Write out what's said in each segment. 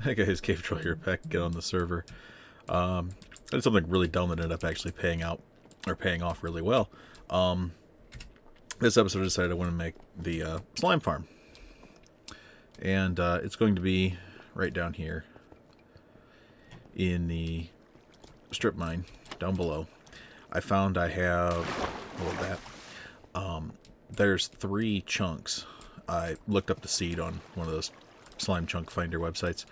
Hey guys, Cave Troll here, back again on the server. I did something really dumb that ended up actually paying off really well. This episode I decided I want to make the slime farm. And it's going to be right down here in the strip mine down below. I found I have, there's 3 chunks. I looked up the seed on one of those slime chunk finder websites,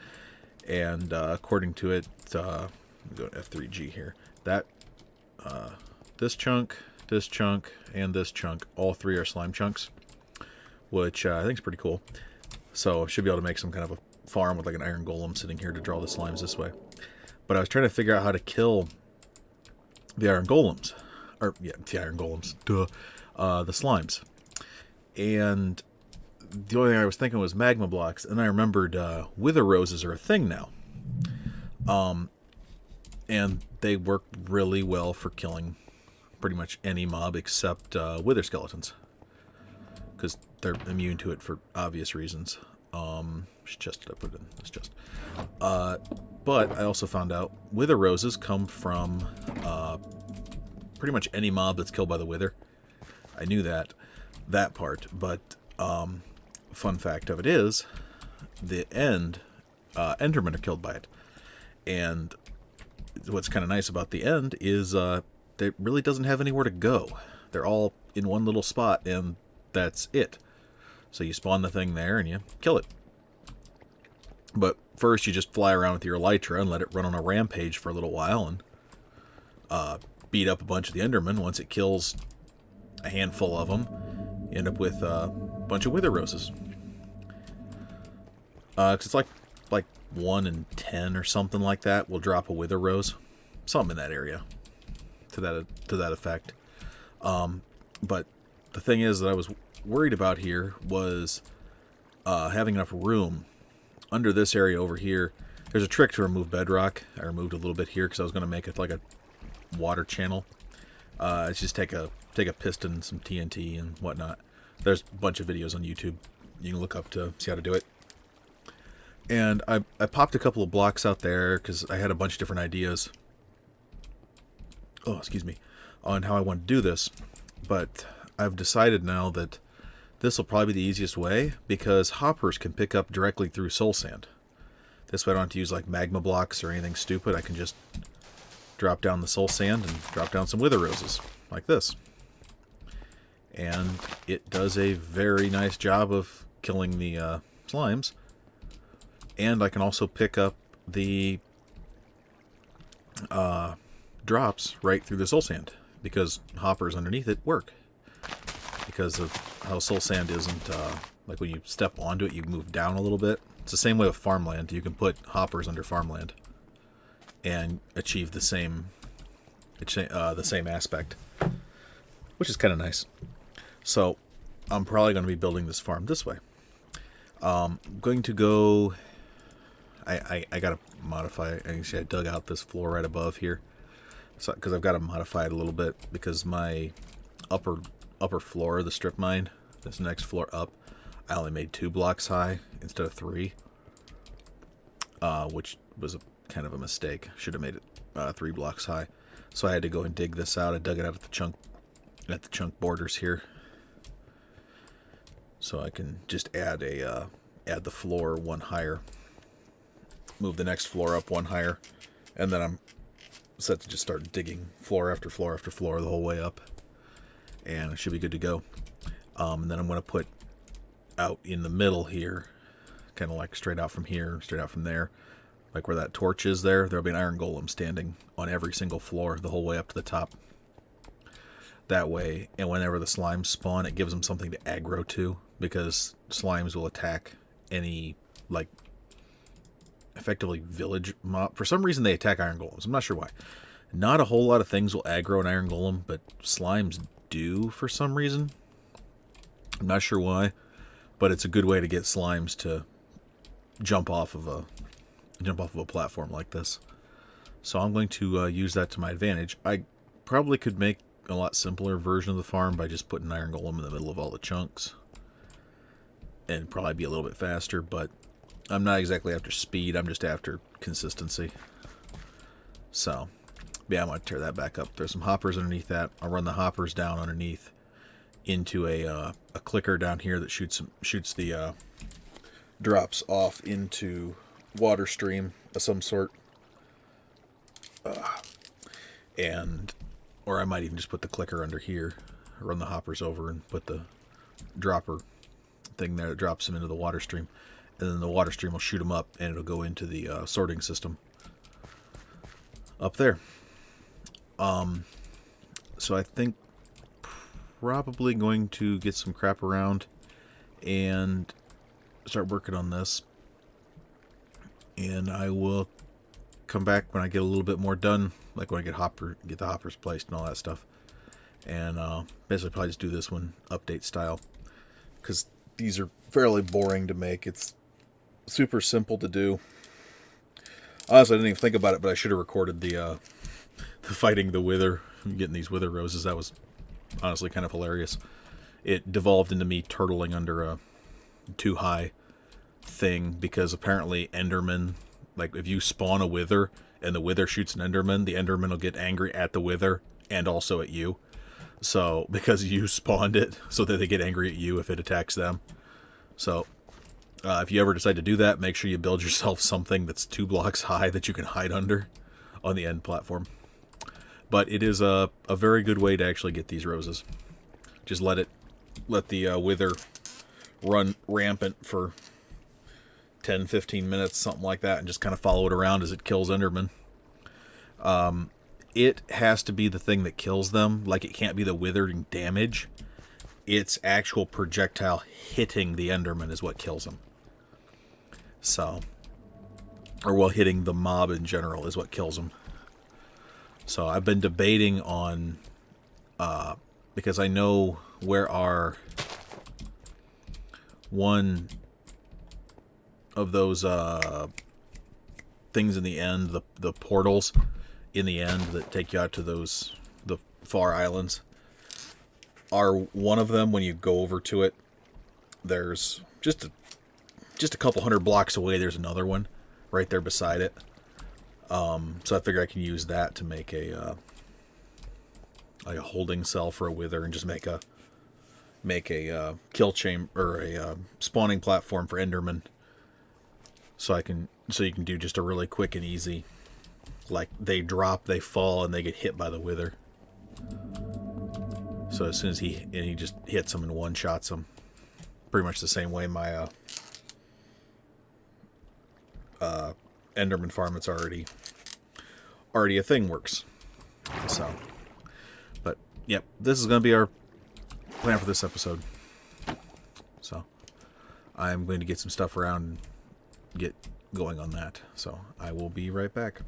and according to it, go to F3G here, that this chunk, and this chunk, all 3 are slime chunks, which I think is pretty cool. So I should be able to make some kind of a farm with like an iron golem sitting here to draw the slimes this way. But I was trying to figure out how to kill the iron golems, or yeah, the iron golems, the slimes. And the only thing I was thinking was magma blocks, and I remembered wither roses are a thing now. And they work really well for killing pretty much any mob except wither skeletons, because they're immune to it for obvious reasons. Which chest did I put in? This chest. But I also found out wither roses come from pretty much any mob that's killed by the wither. I knew that part, but fun fact of it is, the Endermen are killed by it. And what's kind of nice about the end is it really doesn't have anywhere to go. They're all in one little spot, and that's it. So you spawn the thing there, and you kill it. But first, you just fly around with your elytra and let it run on a rampage for a little while, and beat up a bunch of the Endermen. Once it kills a handful of them, you end up with a bunch of wither roses. 'Cause it's like 1 in 10 or something like that will drop a wither rose, something in that area, to that effect. But the thing is that I was worried about here was having enough room under this area over here. There's a trick to remove bedrock. I removed a little bit here because I was going to make it like a water channel. It's just take a piston, some TNT and whatnot. There's a bunch of videos on YouTube you can look up to see how to do it. And I popped a couple of blocks out there because I had a bunch of different ideas. Oh, excuse me, on how I want to do this. But I've decided now that this will probably be the easiest way, because hoppers can pick up directly through soul sand. This way I don't have to use like magma blocks or anything stupid. I can just drop down the soul sand and drop down some wither roses like this. And it does a very nice job of killing the slimes. And I can also pick up the drops right through the soul sand, because hoppers underneath it work. Because of how soul sand isn't, like when you step onto it, you move down a little bit. It's the same way with farmland. You can put hoppers under farmland and achieve the same aspect, which is kind of nice. So I'm probably going to be building this farm this way. I'm going to go. I gotta modify. I dug out this floor right above here, so because I've got to modify it a little bit, because my upper floor of the strip mine, this next floor up, I only made 2 blocks high instead of 3, which was kind of a mistake. Should have made it 3 blocks high. So I had to go and dig this out. I dug it out at the chunk borders here, so I can just add the floor 1 higher, move the next floor up 1 higher, and then I'm set to just start digging floor after floor after floor the whole way up, and it should be good to go. And then I'm going to put out in the middle here, kind of like straight out from here, straight out from there, like where that torch is there'll be an iron golem standing on every single floor the whole way up to the top. That way, and whenever the slimes spawn, it gives them something to aggro to, because slimes will attack any, like, effectively village mob. For some reason they attack iron golems. I'm not sure why. Not a whole lot of things will aggro an iron golem, but slimes do for some reason. I'm not sure why, but it's a good way to get slimes to jump off of a platform like this. So I'm going to use that to my advantage. I probably could make a lot simpler version of the farm by just putting an iron golem in the middle of all the chunks, and probably be a little bit faster, but I'm not exactly after speed, I'm just after consistency. So, yeah, I'm going to tear that back up. There's some hoppers underneath that. I'll run the hoppers down underneath into a clicker down here that shoots the drops off into water stream of some sort. And or I might even just put the clicker under here, run the hoppers over and put the dropper thing there that drops them into the water stream, and then the water stream will shoot them up and it'll go into the sorting system up there. So I think probably going to get some crap around and start working on this, and I will come back when I get a little bit more done, like when I get the hoppers placed and all that stuff, and basically probably just do this one update style, because these are fairly boring to make. It's super simple to do. Honestly, I didn't even think about it, but I should have recorded the fighting the wither, getting these wither roses. That was honestly kind of hilarious. It devolved into me turtling under a too high thing, because apparently Enderman, like if you spawn a wither and the wither shoots an Enderman, the Enderman will get angry at the wither and also at you. So because you spawned it, so that they get angry at you if it attacks them. So if you ever decide to do that, make sure you build yourself something that's 2 blocks high that you can hide under on the end platform. But it is a very good way to actually get these roses. Just let the wither run rampant for 10-15 minutes, something like that, and just kind of follow it around as it kills Enderman. It has to be the thing that kills them. Like, it can't be the withering damage. Its actual projectile hitting the Enderman is what kills him. So, or well, hitting the mob in general is what kills him. So I've been debating on, because I know where our one of those things in the end, the portals in the end that take you out to the far islands, are one of them. When you go over to it, there's just a couple hundred blocks away, there's another one right there beside it. So I figure I can use that to make a holding cell for a wither, and just make a kill chamber, or a spawning platform for Enderman. So you can do just a really quick and easy, like they drop, they fall, and they get hit by the wither. So as soon as he just hits them and one shots them, pretty much the same way my Enderman farm, it's already a thing, works. So, but yep, this is going to be our plan for this episode. So I'm going to get some stuff around and get going on that. So I will be right back.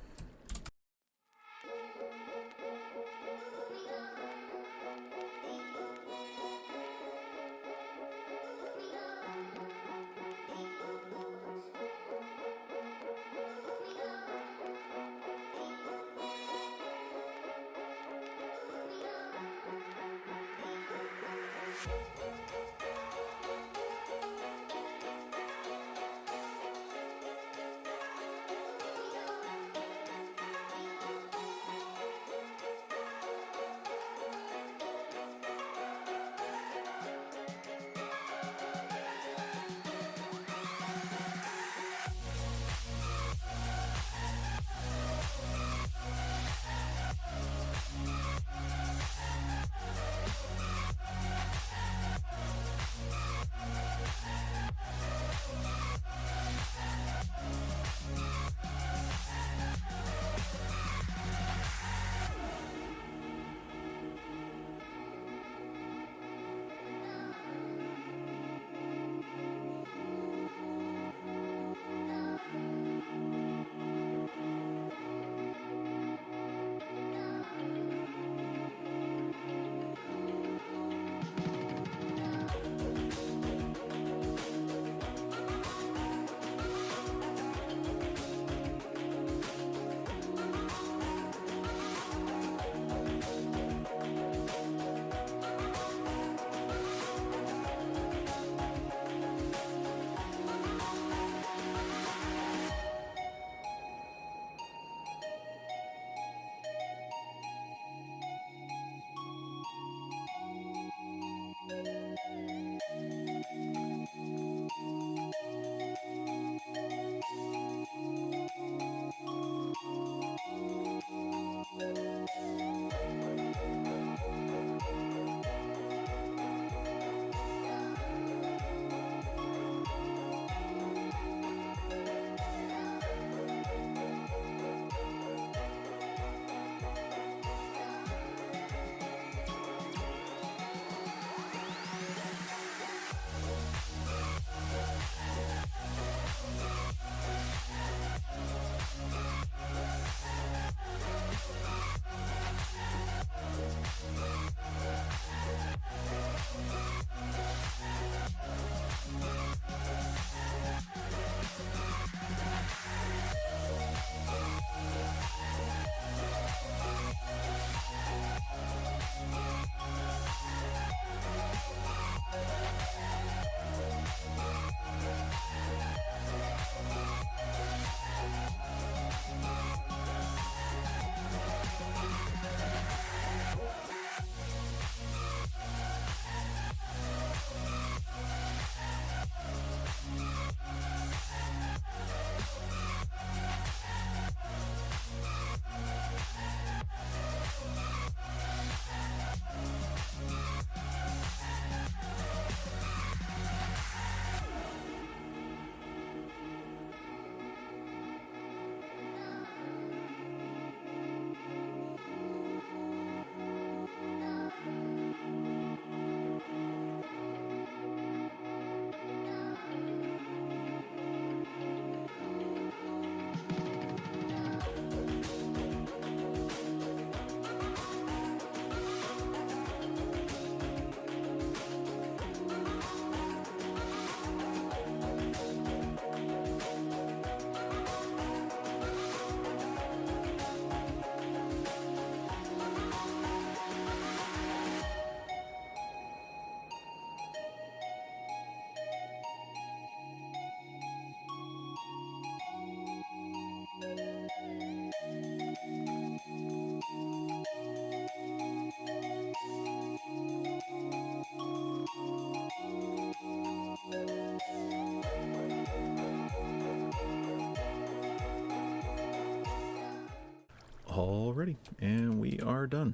already, and we are done.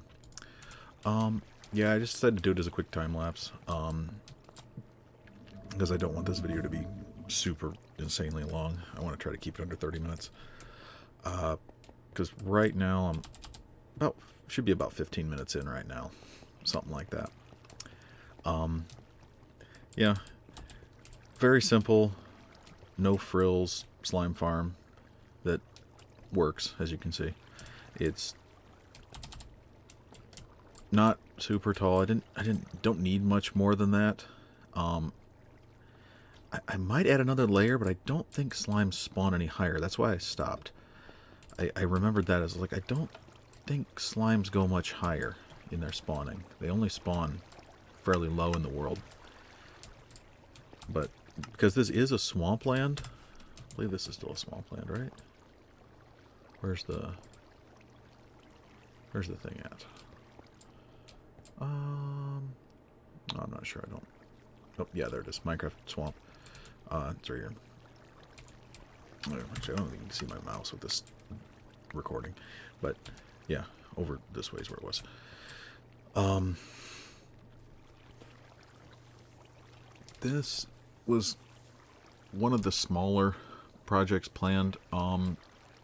Yeah, I just decided to do it as a quick time lapse, because I don't want this video to be super insanely long. I want to try to keep it under 30 minutes. Because right now should be about 15 minutes in right now, something like that. Yeah, very simple, no frills slime farm that works, as you can see. It's not super tall. Don't need much more than that. I might add another layer, but I don't think slimes spawn any higher. That's why I stopped. I remembered that as like, I don't think slimes go much higher in their spawning. They only spawn fairly low in the world. But because this is a swampland, I believe this is still a swampland, right? Where's the thing at? I'm not sure. I don't. Oh, yeah, there it is. Minecraft swamp. It's right here. Actually, I don't think you can see my mouse with this recording, but yeah, over this way is where it was. This was one of the smaller projects planned.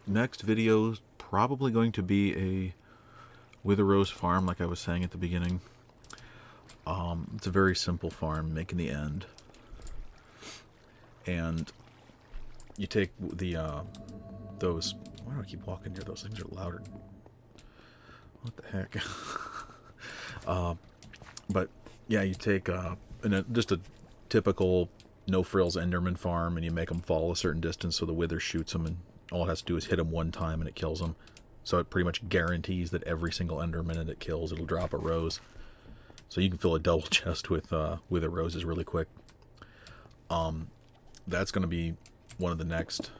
Next video is probably going to be a Wither Rose farm, like I was saying at the beginning. It's a very simple farm, making the end. And you take the, those... Why do I keep walking here? Those things are louder. What the heck? But, yeah, you take just a typical no-frills Enderman farm, and you make them fall a certain distance so the Wither shoots them, and all it has to do is hit them one time and it kills them. So it pretty much guarantees that every single Enderman it kills, it'll drop a rose. So you can fill a double chest with Wither roses really quick. That's going to be one of the next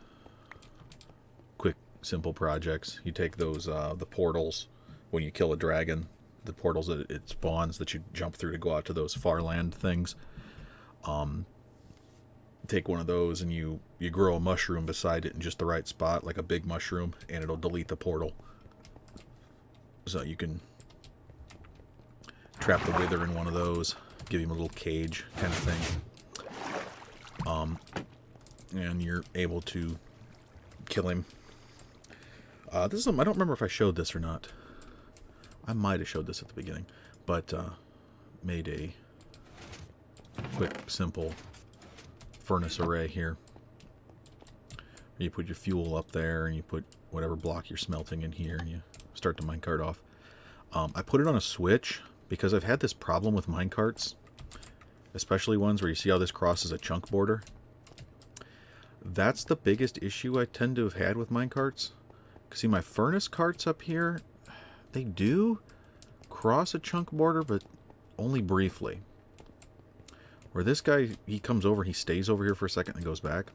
quick, simple projects. You take those, the portals, when you kill a dragon, the portals that it spawns that you jump through to go out to those far land things. Take one of those and you grow a mushroom beside it in just the right spot, like a big mushroom, and it'll delete the portal. So you can trap the Wither in one of those, give him a little cage kind of thing. And you're able to kill him. This is I don't remember if I showed this or not. I might have showed this at the beginning, but made a quick, simple furnace array here. You put your fuel up there, and you put whatever block you're smelting in here, and you start the minecart off. I put it on a switch because I've had this problem with minecarts, especially ones where you see how this crosses a chunk border. That's the biggest issue I tend to have had with minecarts. See, my furnace carts up here, they do cross a chunk border, but only briefly. Where this guy, he comes over, he stays over here for a second and goes back.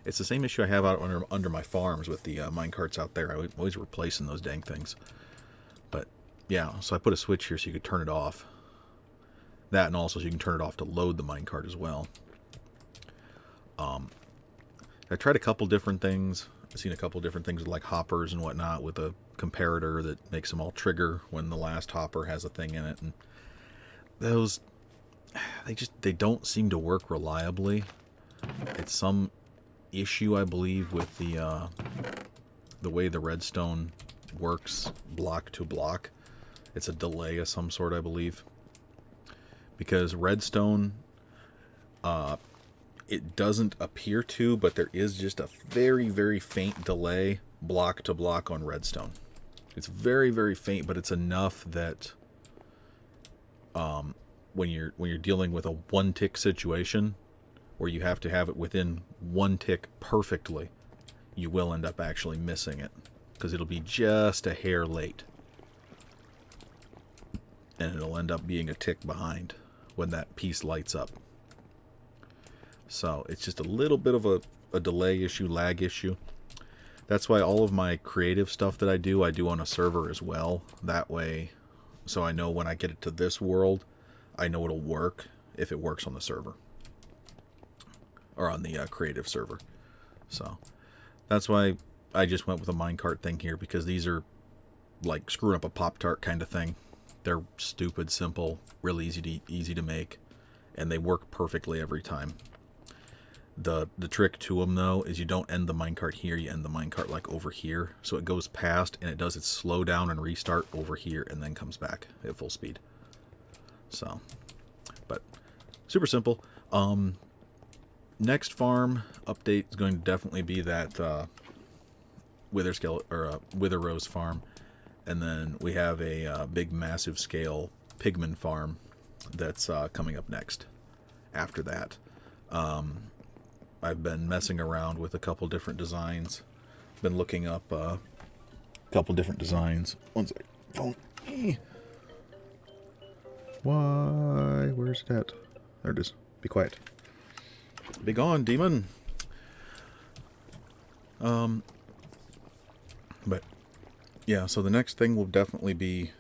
It's the same issue I have out under my farms with the minecarts out there. I'm always replacing those dang things. But, yeah, so I put a switch here so you could turn it off. That, and also so you can turn it off to load the minecart as well. I tried a couple different things. I've seen a couple different things with like hoppers and whatnot with a comparator that makes them all trigger when the last hopper has a thing in it. And those, they don't seem to work reliably. It's some issue, I believe, with the way the redstone works block to block. It's a delay of some sort, I believe. Because redstone, it doesn't appear to, but there is just a very, very faint delay block to block on redstone. It's very, very faint, but it's enough that when you're dealing with a one-tick situation where you have to have it within one tick perfectly, you will end up actually missing it because it'll be just a hair late. And it'll end up being a tick behind when that piece lights up. So it's just a little bit of a delay issue, lag issue. That's why all of my creative stuff that I do on a server as well. That way, so I know when I get it to this world, I know it'll work if it works on the server. Or on the creative server. So that's why I just went with a minecart thing here because these are like screwing up a Pop-Tart kind of thing. They're stupid, simple, really easy to make, and they work perfectly every time. The trick to them, though, is you don't end the minecart here, you end the minecart like over here. So it goes past, and it does its slow down and restart over here, and then comes back at full speed. So, but super simple. Next farm update is going to definitely be that Wither Rose farm. And then we have a big, massive scale pigman farm that's coming up next after that. I've been messing around with a couple different designs. Been looking up a couple different designs. One second. Phone. Why? Where's it at? There it is. Be quiet. Be gone, demon. But yeah, so the next thing will definitely be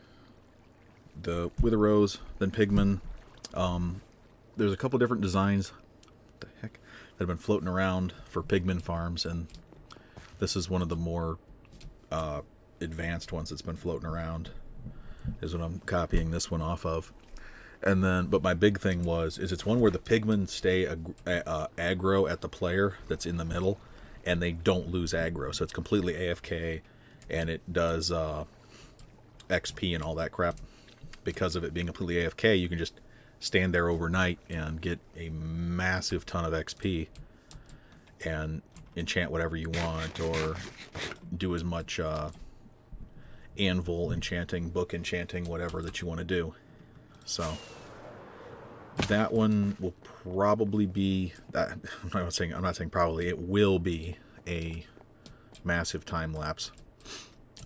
the Wither Rose, then Pigman. There's a couple different designs. What the heck? That have been floating around for Pigman farms, and this is one of the more advanced ones that's been floating around. Is what I'm copying this one off of. And then, but my big thing is it's one where the Pigmen stay aggro at the player that's in the middle, and they don't lose aggro. So it's completely AFK, and it does XP and all that crap. Because of it being completely AFK, you can just stand there overnight and get a massive ton of XP and enchant whatever you want, or do as much anvil enchanting, book enchanting, whatever that you want to do. So that one will probably be that. I'm not saying probably. It will be a massive time lapse.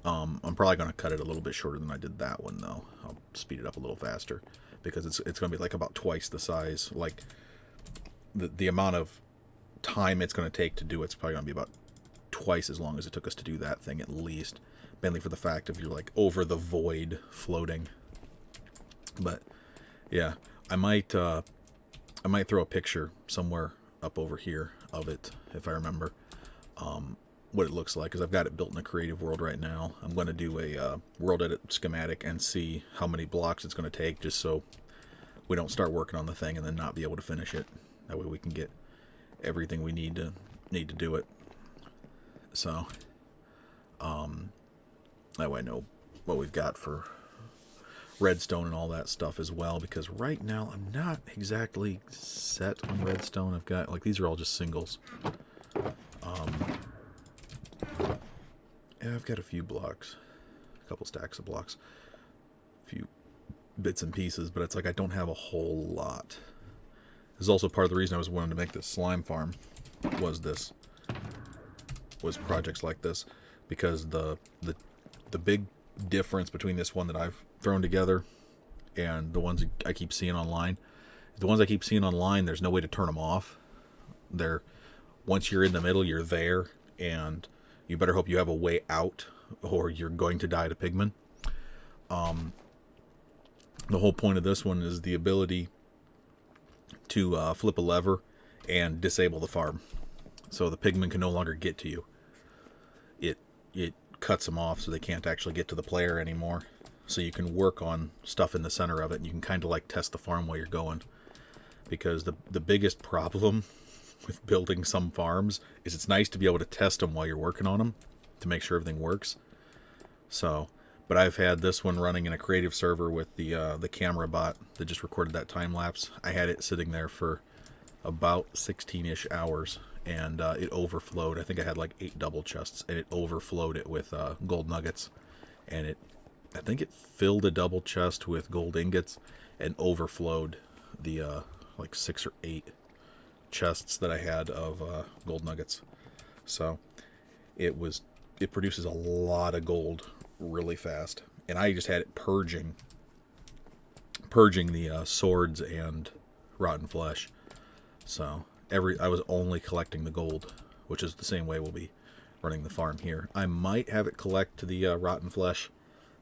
I'm probably going to cut it a little bit shorter than I did that one, though. I'll speed it up a little faster because it's going to be like about twice the size. Like the amount of time it's going to take to do it's probably going to be about twice as long as it took us to do that thing at least. Mainly for the fact of you're like over the void floating. But yeah, I might throw a picture somewhere up over here of it if I remember what it looks like, because I've got it built in a creative world right now. I'm going to do a world edit schematic and see how many blocks it's going to take, just so we don't start working on the thing and then not be able to finish it. That way we can get everything we need to do it. So that way I know what we've got for redstone and all that stuff as well, because right now I'm not exactly set on redstone. I've got, like, these are all just singles. Yeah, I've got a few blocks, a couple stacks of blocks, a few bits and pieces, but it's like I don't have a whole lot. This is also part of the reason I was wanting to make this slime farm, was projects like this, because the big difference between this one that I've thrown together and the ones I keep seeing online, there's no way to turn them off. Once you're in the middle, you're there, and you better hope you have a way out, or you're going to die to pigmen. The whole point of this one is the ability to flip a lever and disable the farm, so the pigmen can no longer get to you. It cuts them off so they can't actually get to the player anymore. So you can work on stuff in the center of it, and you can kind of like test the farm while you're going. Because the biggest problem with building some farms is it's nice to be able to test them while you're working on them to make sure everything works. So, but I've had this one running in a creative server with the camera bot that just recorded that time lapse. I had it sitting there for about 16-ish hours, and it overflowed. I think I had like 8 double chests, and it overflowed it with gold nuggets, and I think it filled a double chest with gold ingots and overflowed the like 6 or 8 chests that I had of gold nuggets. So it produces a lot of gold really fast, and I just had it purging the swords and rotten flesh. So I was only collecting the gold, which is the same way we'll be running the farm here. I might have it collect the rotten flesh,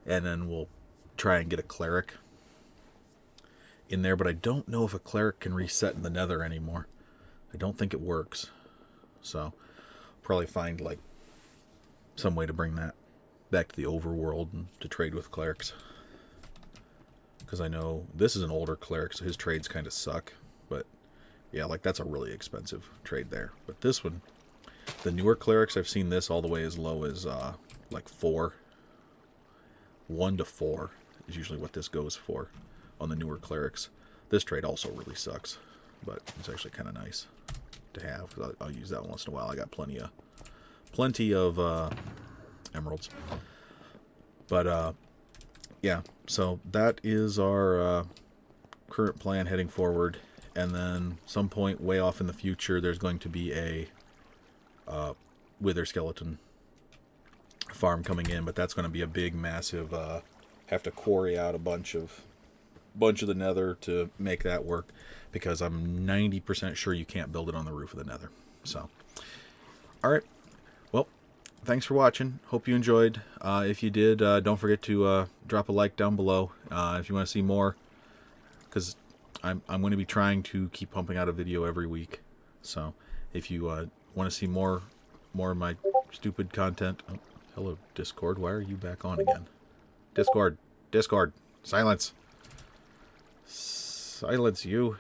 and then we'll try and get a cleric in there, but I don't know if a cleric can reset in the nether anymore. I don't think it works. So probably find like some way to bring that back to the overworld and to trade with clerics. Because I know this is an older cleric, so his trades kind of suck. But yeah, like that's a really expensive trade there. But this one, the newer clerics, I've seen this all the way as low as like 4. 1 to 4 is usually what this goes for on the newer clerics. This trade also really sucks, but it's actually kind of nice to have. I'll use that once in a while. I got plenty of emeralds. But yeah, so that is our current plan heading forward. And then some point way off in the future, there's going to be a wither skeleton farm coming in, but that's going to be a big, massive. Have to quarry out a bunch of the nether to make that work, because I'm 90% sure you can't build it on the roof of the nether. So, all right. Well, thanks for watching. Hope you enjoyed. If you did, don't forget to drop a like down below if you want to see more, because I'm going to be trying to keep pumping out a video every week. So if you want to see more of my stupid content. Oh, hello, Discord. Why are you back on again? Discord. Silence. Silence you.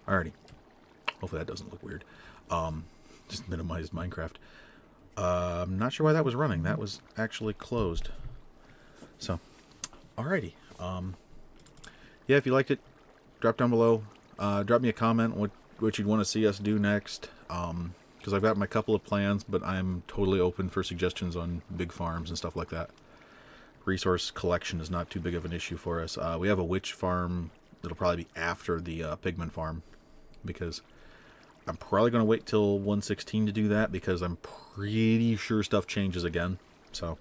Alrighty. Hopefully that doesn't look weird. Just minimized Minecraft. I'm not sure why that was running. That was actually closed. So, alrighty. Yeah, if you liked it, drop down below. Drop me a comment what you'd want to see us do next. Because I've got my couple of plans, but I'm totally open for suggestions on big farms and stuff like that. Resource collection is not too big of an issue for us. We have a witch farm that'll probably be after the pigman farm, because I'm probably going to wait till 1.16 to do that, because I'm pretty sure stuff changes again. So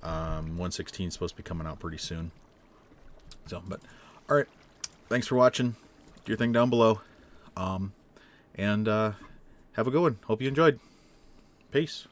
1.16 is supposed to be coming out pretty soon. So, but all right, thanks for watching. Do your thing down below, and have a good one. Hope you enjoyed. Peace.